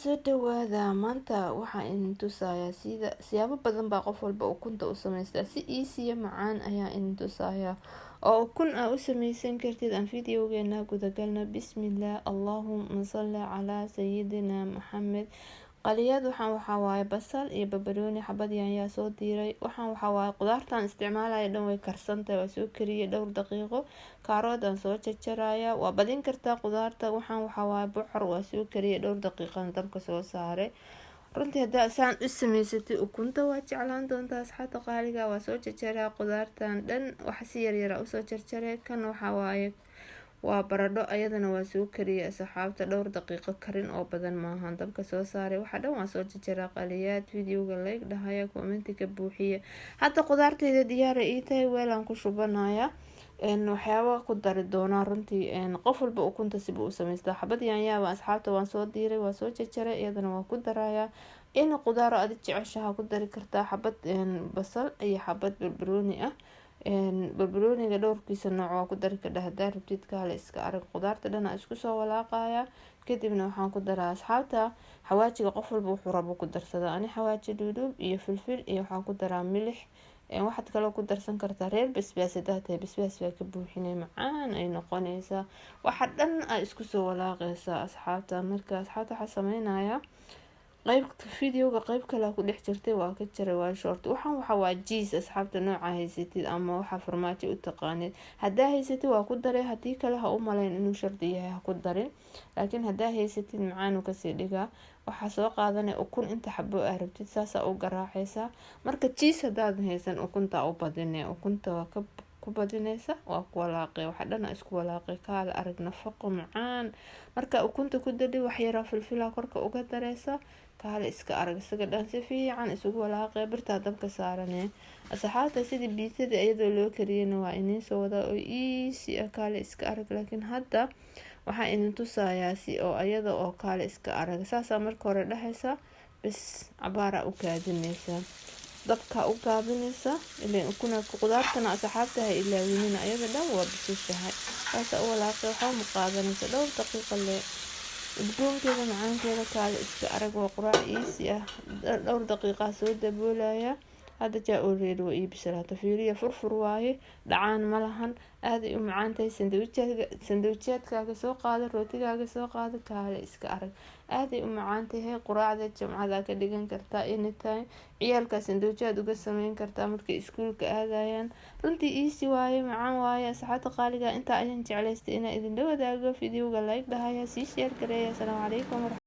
soo dhawaada maanta waxaa idin tusayaa siyaabo badan baa qof walba ukunta u samaystaa si easy macaan ayaa idin tusayaa oo ukun aa u samaysan kartid aan videogeena gudagalna bismillah allahumma salli calaa sayidina maxamed qaliyad waxaa waaye basal iyo barbarooni xabad yaanyo soo diiray waxaa waaye qudaartan isticmaalaya dhan way karsantahay waa soo kariyay dhowr daqiiqo karood aan soo jarjaraya waa badin kartaa qudaarta waxaa waaye bocor waa soo kariyay dhowr daqiiqan dabka soo saaray runtii hadaa saan u samaysatay ukunta waa jeclaan doontaa asxaabta qaaliga waa soo jarjaraa qudaartan dhan wax si yaryar usoo jarjaray kan waxaa waaye waa baradho ayadana waa soo kariyay asxaabta dhowr daqiiqo karin oo badan maahan dabka soo saaray waxa dhan waa soo jarjaraa qaliyaad videoga like dhahaya commentiga buuxiya hadda qudaarteeda diyaar ay tahay weelaan ku shubanaya waxyaabo ku dari doonaa runtii qof walba ukunta siba u samaystaa xabad yaanyaaba asxaabta waan soo diiray waa soo jarjaray iyadana waa ku darayaa in qudaaro aad jeceshaha ku dari kartaa xabad basal iyo xabad barbarooni ah barbarooniga dhowrkiisa nooc waa ku dari kadhaa hadaa rabtid kaale iska arag qudaarta dhan isku soo walaaqaya kadibna waxaan ku daraa asxaabta xawaajiga qof walba wuxuu rabo ku darsada ani xawaaji dhuudhuub iyo filfil iyo waxaan ku daraa milix waxaad kaloo ku darsan kartaa reer basbaas hadaa tahay basbaas baa ka buuxinay macaan ay noqonaysaa waxa dhan aa isku soo walaaqaysaa asxaabta marka asxaabta waxaa sameynaya qaybta videoga qayb kale ku dhex jirtay waa ka jaray waa short waxa waa cheese asxaabta nooca haysatid ama waxa farmaajo u taqaanid hadaa haysatid waa ku daray hadii kale ha u maleyn inuu shardi yahay ha ku darin laakiin hadaa haysatid macaan uu kasii dhigaa waxaa soo qaadanay ukun inta xabo aa rabtid saasa u garaacaysaa marka cheese hadaad haysan ukunta u badinay ukunta waa ku badinaysa waa ku walaaqay waxa dhan isku walaaqay kaala arag nafaqo macaan marka ukunta ku dadhi wax yar filfila korka uga dareysa kaala iska arag isaga dhan si fiican isugu walaaqay birta dabka saaranay asxaabta sidii biisada iyadoo loo kariyay waa inay soo wada oo easy kaala iska arag laakiin hadda waxaa idin tusayaa si oo ayada oo kaala iska arag saasa marka hore dhaxaysa bas cabaara u kaadinaysa dabka u gaabinaysa ilaa ukuna qudaartana asxaabta ha ilaawinin ayada dhan waa bisishahay saasa u walaaqay waxa ma qaadanaysa dhowr daqiiqo le udgoonkeeda macaankeeda kaala iska arag waa quraac easy ah dhowr daqiiqa soo daboolaya hadda jaa already waa bislaatay fiiriya furfur waaye dhacaan ma lahan aad ay u macaan tahay sandwichkaaga soo qaado rootigaaga soo qaado kaale iska arag aad ay u macaan tahay quraacda jamcada ka dhigan kartaa anytime ciyaalka sandwichaad uga sameyn kartaa markay iskuulka aadayaan runtii easy waaye macaan waaye asxaabta qaaliga inta ayaan jeclaystay inaan idin la wadaago videoga like dhahaya sii share gareeya assalaamu calaykum